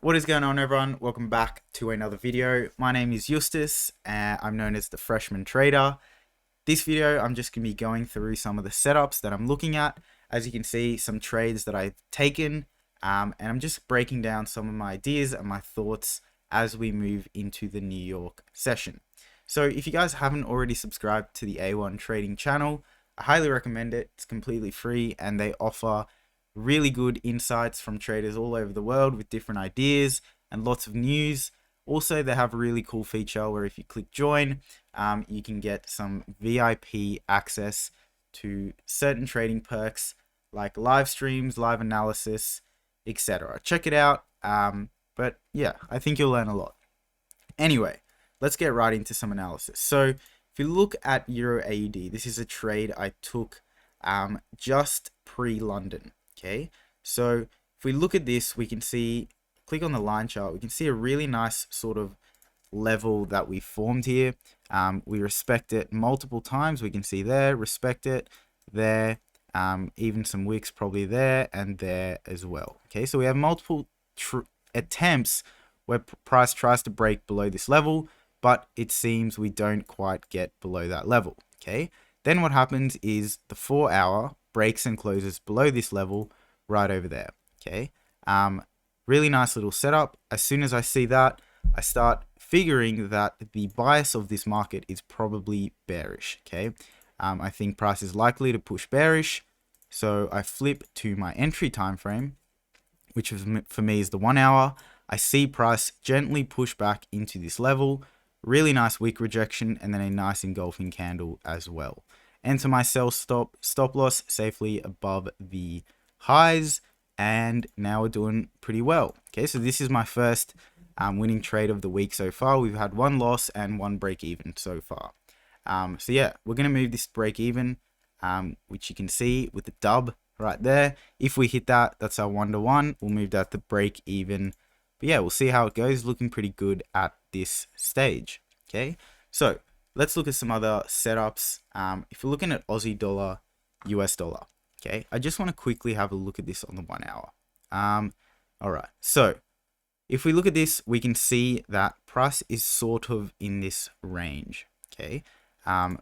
What is going on, everyone? Welcome back to another video. My name is Eustace and I'm known as the Freshman Trader. This video, I'm just going to be going through some of the setups that I'm looking at. As you can see, some trades that I've taken, and I'm just breaking down some of my ideas and my thoughts as we move into the New York session. So if you guys haven't already subscribed to the A1 Trading channel, I highly recommend it. It's completely free and they offer really good insights from traders all over the world with different ideas and lots of news. Also, they have a really cool feature where if you click join, you can get some VIP access to certain trading perks like live streams, live analysis, etc. Check it out. But yeah, I think you'll learn a lot. Anyway, let's get right into some analysis. So if you look at Euro AUD, this is a trade I took just pre-London. Okay, so if we look at this, we can see, click on the line chart, we can see a really nice sort of level that we formed here. We respect it multiple times. We can see there, respect it, there, even some wicks probably there and there as well. Okay, so we have multiple attempts where price tries to break below this level, but it seems we don't quite get below that level. Okay, then what happens is the 4 hour breaks and closes below this level right over there. Okay, really nice little setup. As soon as I see that, I start figuring that the bias of this market is probably bearish. Okay, I think price is likely to push bearish, so I flip to my entry time frame, which for me is the 1 hour. I see price gently push back into this level, really nice wick rejection, and then a nice engulfing candle as well. Enter my sell stop loss safely above the highs, and now we're doing pretty well. Okay, so this is my first winning trade of the week so far. We've had one loss and one break even so far. So yeah, we're going to move this break even, which you can see with the dub right there. If we hit that, that's our 1-to-1. We'll move that to break even. But yeah, we'll see how it goes. Looking pretty good at this stage. Okay, so let's look at some other setups. If we're looking at Aussie dollar, US dollar. Okay, I just want to quickly have a look at this on the 1 hour. All right, so if we look at this, we can see that price is sort of in this range. Okay,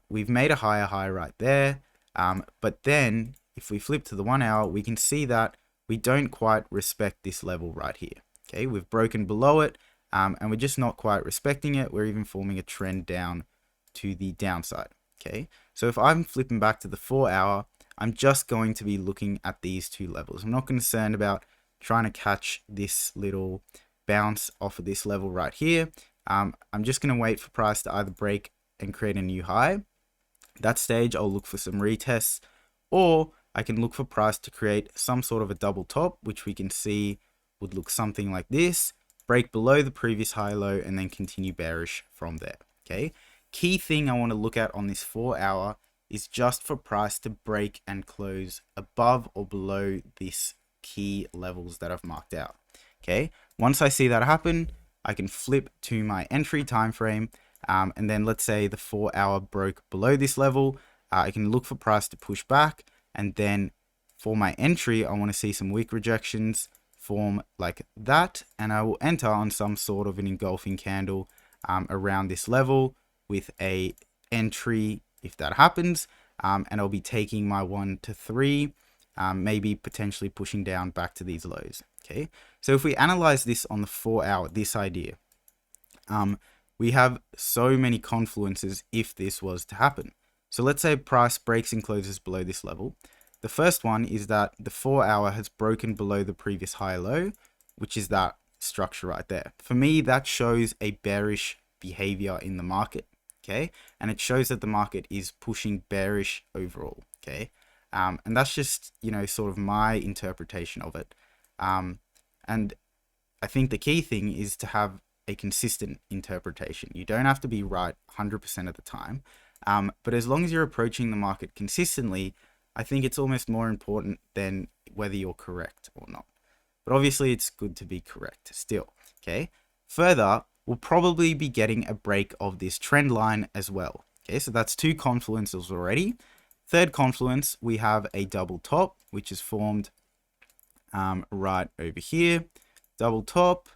we've made a higher high right there, but then if we flip to the 1 hour, we can see that we don't quite respect this level right here. Okay, we've broken below it, and we're just not quite respecting it. We're even forming a trend down to the downside. Okay, so if I'm flipping back to the 4 hour, I'm just going to be looking at these two levels. I'm not concerned about trying to catch this little bounce off of this level right here. I'm just going to wait for price to either break and create a new high. At that stage, I'll look for some retests, or I can look for price to create some sort of a double top, which we can see would look something like this, break below the previous high low, and then continue bearish from there. Okay, key thing I want to look at on this 4 hour is just for price to break and close above or below this key levels that I've marked out. Okay, once I see that happen, I can flip to my entry time frame, and then let's say the 4 hour broke below this level. I can look for price to push back, and then for my entry, I want to see some weak rejections form like that, and I will enter on some sort of an engulfing candle around this level with a entry if that happens, and I'll be taking my 1 to 3, maybe potentially pushing down back to these lows. Okay, so if we analyze this on the 4 hour, this idea, we have so many confluences if this was to happen. So let's say price breaks and closes below this level. The first one is that the 4 hour has broken below the previous high low, which is that structure right there. For me, that shows a bearish behavior in the market. Okay, and it shows that the market is pushing bearish overall. Okay, and that's just, you know, sort of my interpretation of it. And I think the key thing is to have a consistent interpretation. You don't have to be right 100% of the time, but as long as you're approaching the market consistently, I think it's almost more important than whether you're correct or not. But obviously it's good to be correct still. Okay, further, we'll probably be getting a break of this trend line as well. Okay, so that's two confluences already. Third confluence, we have a double top, which is formed right over here. Double top,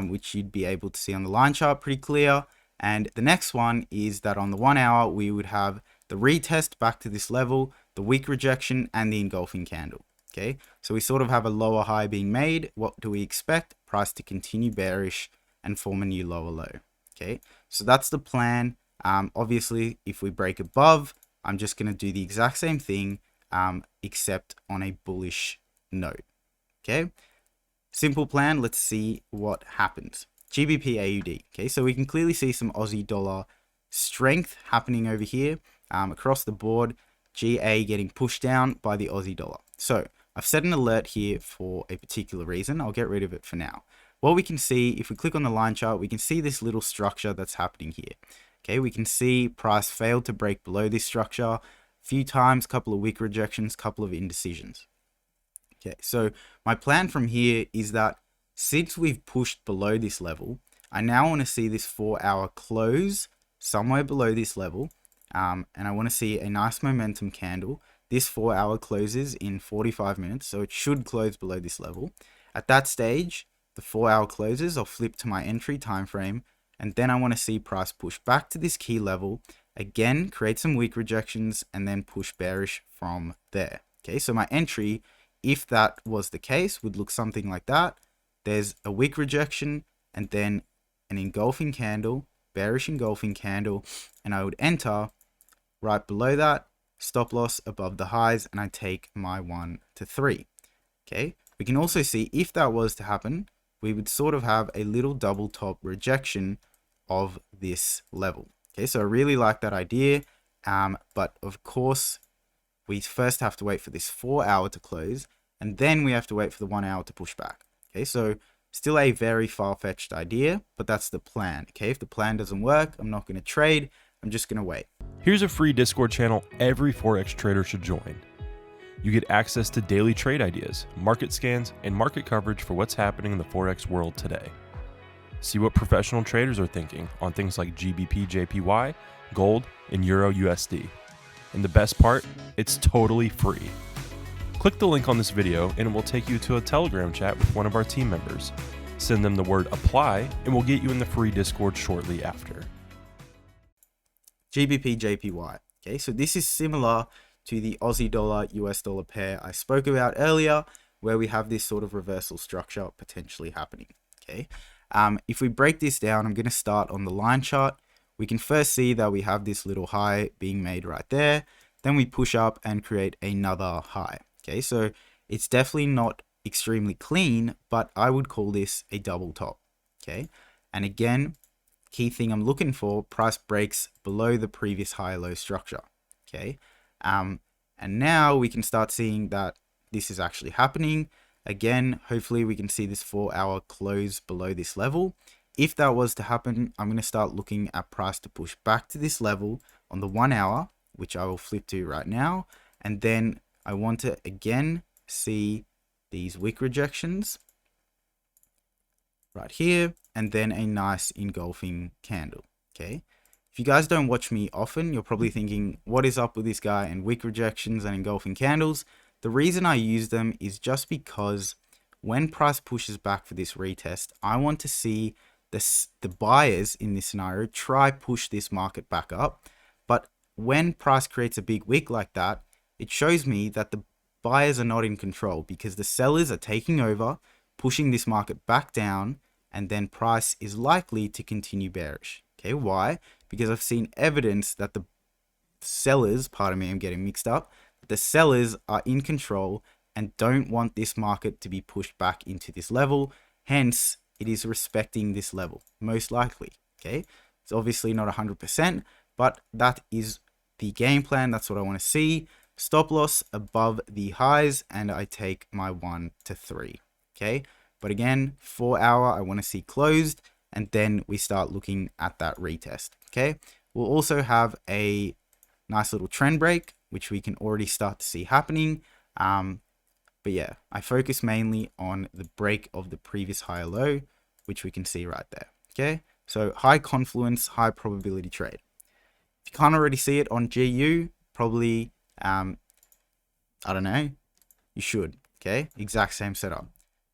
which you'd be able to see on the line chart pretty clear. And the next one is that on the 1 hour, we would have the retest back to this level, the weak rejection, and the engulfing candle. Okay, so we sort of have a lower high being made. What do we expect? Price to continue bearish and form a new lower low. Okay, so that's the plan. Obviously, if we break above, I'm just going to do the exact same thing, except on a bullish note. Okay, simple plan. Let's see what happens. GBP AUD. Okay, so we can clearly see some Aussie dollar strength happening over here, across the board. GA getting pushed down by the Aussie dollar. So I've set an alert here for a particular reason. I'll get rid of it for now. What we can see, if we click on the line chart, we can see this little structure that's happening here. Okay, we can see price failed to break below this structure a few times, couple of weak rejections, couple of indecisions. Okay, so my plan from here is that since we've pushed below this level, I now want to see this 4-hour close somewhere below this level. And I want to see a nice momentum candle. This 4-hour closes in 45 minutes, so it should close below this level. At that stage, the 4-hour closes, I'll flip to my entry time frame, and then I want to see price push back to this key level, again, create some weak rejections, and then push bearish from there. Okay, so my entry, if that was the case, would look something like that. There's a weak rejection, and then an engulfing candle, bearish engulfing candle, and I would enter right below that, stop loss above the highs, and I take my 1 to 3. Okay, we can also see if that was to happen, we would sort of have a little double top rejection of this level. Okay, so I really like that idea, but of course we first have to wait for this 4-hour to close, and then we have to wait for the 1 hour to push back. Okay, so still a very far-fetched idea, but that's the plan. Okay, if the plan doesn't work, I'm not going to trade, I'm just going to wait. Here's a free Discord channel every Forex trader should join. You get access to daily trade ideas, market scans, and market coverage for what's happening in the Forex world today. See what professional traders are thinking on things like GBP, JPY, gold, and Euro USD. And the best part, it's totally free. Click the link on this video and it will take you to a Telegram chat with one of our team members. Send them the word apply and we'll get you in the free Discord shortly after. GBP JPY. Okay, so this is similar to the Aussie dollar US dollar pair I spoke about earlier, where we have this sort of reversal structure potentially happening. Okay, if we break this down, I'm going to start on the line chart. We can first see that we have this little high being made right there. Then we push up and create another high. Okay, so it's definitely not extremely clean, but I would call this a double top. Okay, and again, key thing I'm looking for, price breaks below the previous high-low structure. Okay, and now we can start seeing that this is actually happening. Again, hopefully we can see this 4-hour close below this level. If that was to happen, I'm going to start looking at price to push back to this level on the 1 hour, which I will flip to right now. And then I want to again see these weak rejections right here, and then a nice engulfing candle. Okay, if you guys don't watch me often, you're probably thinking, what is up with this guy and weak rejections and engulfing candles? The reason I use them is just because when price pushes back for this retest, I want to see the buyers in this scenario try push this market back up. But when price creates a big wick like that, it shows me that the buyers are not in control because the sellers are taking over, pushing this market back down, and then price is likely to continue bearish. Okay, why? Because I've seen evidence that the sellers, pardon me, I'm getting mixed up, the sellers are in control and don't want this market to be pushed back into this level. Hence, it is respecting this level, most likely. Okay, it's obviously not 100%, but that is the game plan. That's what I want to see. Stop loss above the highs, and I take my 1 to 3. Okay, but again, 4-hour, I want to see closed, and then we start looking at that retest. Okay, we'll also have a nice little trend break, which we can already start to see happening. But yeah, I focus mainly on the break of the previous higher low, which we can see right there. Okay, so high confluence, high probability trade. If you can't already see it on GU, probably, I don't know, you should. Okay, exact same setup.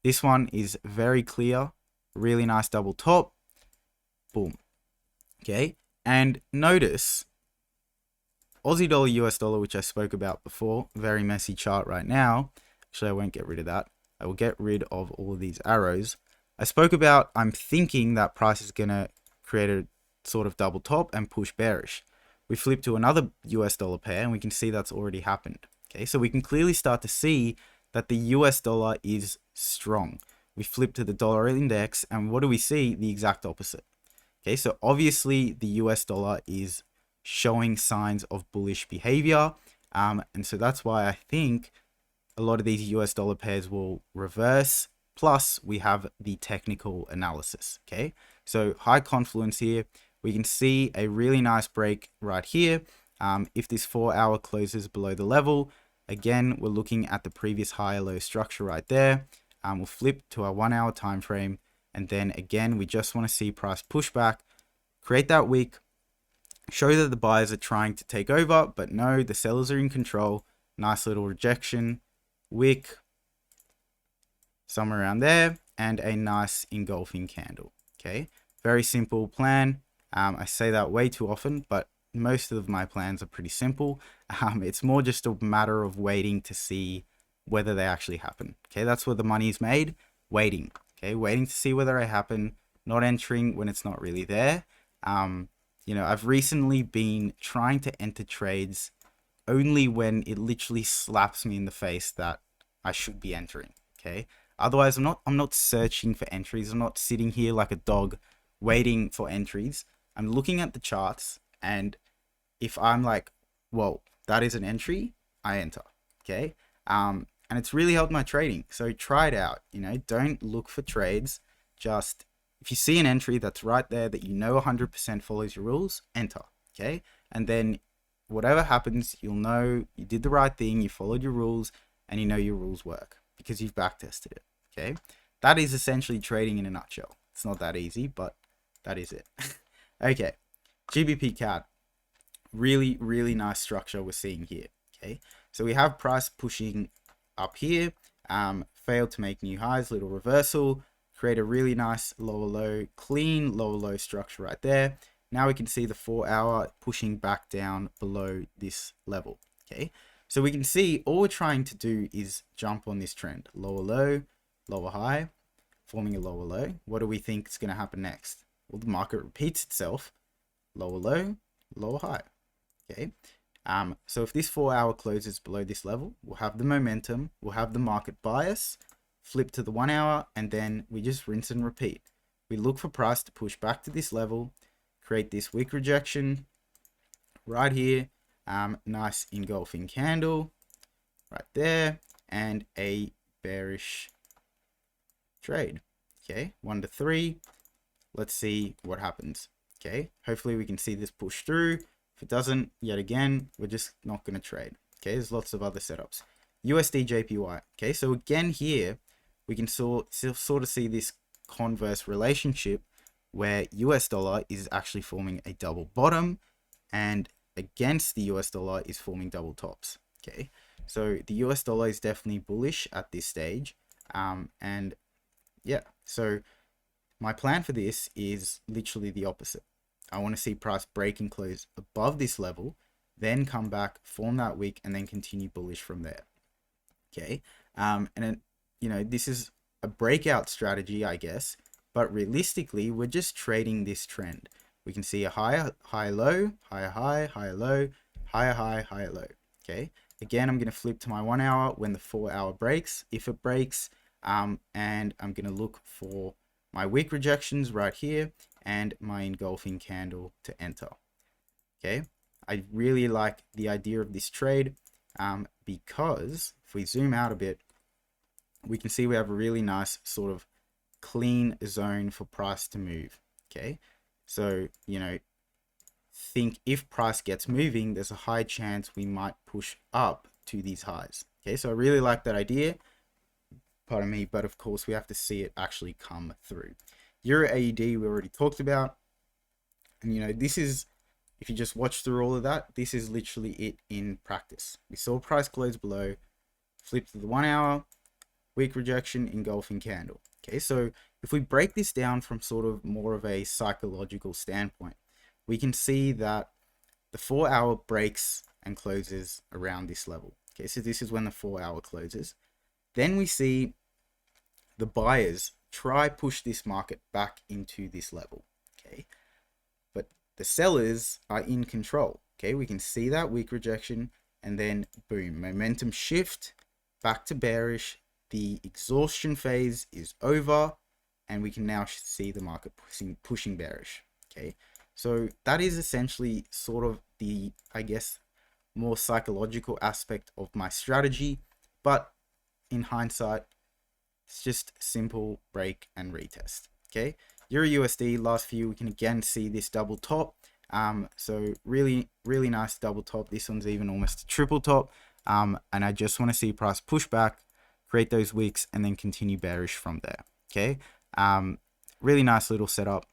This one is very clear. really nice double top, boom. Okay, and notice Aussie dollar, US dollar, which I spoke about before, very messy chart right now. Actually, I won't get rid of that. I will get rid of all of these arrows. I spoke about, I'm thinking that price is going to create a sort of double top and push bearish. We flip to another US dollar pair and we can see that's already happened. Okay, so we can clearly start to see that the US dollar is strong. We flip to the dollar index and what do we see? The exact opposite. Okay, so obviously the US dollar is showing signs of bullish behavior. And so that's why I think a lot of these US dollar pairs will reverse. Plus, we have the technical analysis. Okay, so high confluence here. We can see a really nice break right here. If this 4-hour closes below the level, again, we're looking at the previous higher low structure right there. We'll flip to our 1-hour time frame. And then again, we just want to see price pushback, create that wick, show that the buyers are trying to take over, but no, the sellers are in control. Nice little rejection, wick, somewhere around there, and a nice engulfing candle. Okay, very simple plan. I say that way too often, but most of my plans are pretty simple. It's more just a matter of waiting to see whether they actually happen. Okay, that's where the money is made, waiting. Okay, waiting to see whether they happen, not entering when it's not really there. You know, I've recently been trying to enter trades only when it literally slaps me in the face that I should be entering. Okay, otherwise I'm not searching for entries. I'm not sitting here like a dog waiting for entries. I'm looking at the charts, and if I'm like, whoa, that is an entry, I enter. Okay, and it's really helped my trading. So try it out. You know, don't look for trades. Just if you see an entry that's right there that you know 100% follows your rules, enter. Okay, and then whatever happens, you'll know you did the right thing, you followed your rules, and you know your rules work because you've backtested it. Okay, that is essentially trading in a nutshell. It's not that easy, but that is it. Okay, GBP CAD, really nice structure we're seeing here. Okay, so we have price pushing up here, failed to make new highs, little reversal, create a really nice lower low, clean lower low structure right there. Now we can see the 4-hour pushing back down below this level. Okay, so we can see all we're trying to do is jump on this trend, lower low, lower high, forming a lower low. What do we think is going to happen next? Well, the market repeats itself, lower low, lower high. Okay, so if this 4-hour closes below this level, we'll have the momentum, we'll have the market bias, flip to the 1-hour, and then we just rinse and repeat. We look for price to push back to this level, create this wick rejection right here, nice engulfing candle right there, and a bearish trade. Okay, 1 to 3. Let's see what happens. Okay, hopefully we can see this push through. If it doesn't, yet again, we're just not going to trade. Okay, there's lots of other setups. USD JPY. Okay, so again here, we can sort of see this converse relationship where US dollar is actually forming a double bottom and against the US dollar is forming double tops. Okay, so the US dollar is definitely bullish at this stage. And yeah, so my plan for this is literally the opposite. I want to see price break and close above this level, then come back, form that wick, and then continue bullish from there. Okay, and then, you know, this is a breakout strategy, I guess, but realistically, we're just trading this trend. We can see a higher high low, higher high, higher low, higher high, higher low. Okay, again, I'm going to flip to my 1-hour when the 4-hour breaks, if it breaks, and I'm going to look for my wick rejections right here and my engulfing candle to enter. Okay, I really like the idea of this trade because if we zoom out a bit, we can see we have a really nice sort of clean zone for price to move. Okay, so, you know, think if price gets moving, there's a high chance we might push up to these highs. Okay, so I really like that idea. Pardon me, but of course we have to see it actually come through. Euro AUD we already talked about, and you know, this is, if you just watch through all of that, this is literally it in practice. We saw price close below, flip to the 1-hour, weak rejection, engulfing candle. Okay, so if we break this down from sort of more of a psychological standpoint, we can see that the 4-hour breaks and closes around this level. Okay, so this is when the 4-hour closes. Then we see the buyers try push this market back into this level. Okay, but the sellers are in control. Okay, we can see that weak rejection, and then boom, momentum shift back to bearish. The exhaustion phase is over, and we can now see the market pushing bearish. Okay, so that is essentially sort of the, I guess, more psychological aspect of my strategy, but in hindsight, it's just simple break and retest. Okay, Euro USD last few, we can again see this double top. So really nice double top. This one's even almost a triple top. And I just want to see price push back, create those wicks, and then continue bearish from there. Okay, really nice little setup.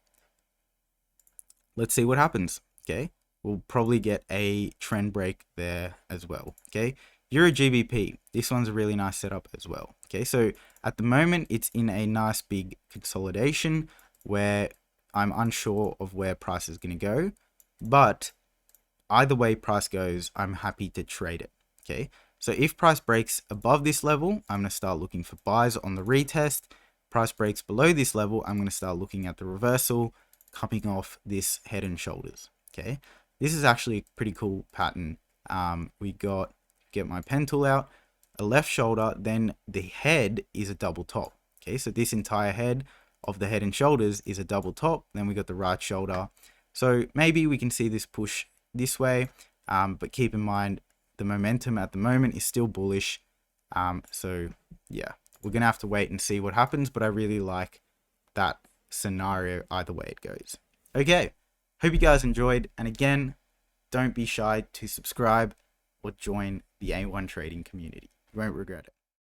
Let's see what happens. Okay, we'll probably get a trend break there as well. Okay, Euro GBP, this one's a really nice setup as well. Okay, so at the moment it's in a nice big consolidation where I'm unsure of where price is going to go, but either way price goes, I'm happy to trade it. Okay, so if price breaks above this level, I'm going to start looking for buys on the retest. Price breaks below this level, I'm going to start looking at the reversal coming off this head and shoulders. Okay, this is actually a pretty cool pattern. We got, get my pen tool out, a left shoulder, then the head is a double top. Okay, so this entire head of the head and shoulders is a double top. Then we got the right shoulder. So maybe we can see this push this way, but keep in mind the momentum at the moment is still bullish. So yeah, we're gonna have to wait and see what happens, but I really like that scenario either way it goes. Okay, hope you guys enjoyed, and again, don't be shy to subscribe or join the A1 trading community. You won't regret it.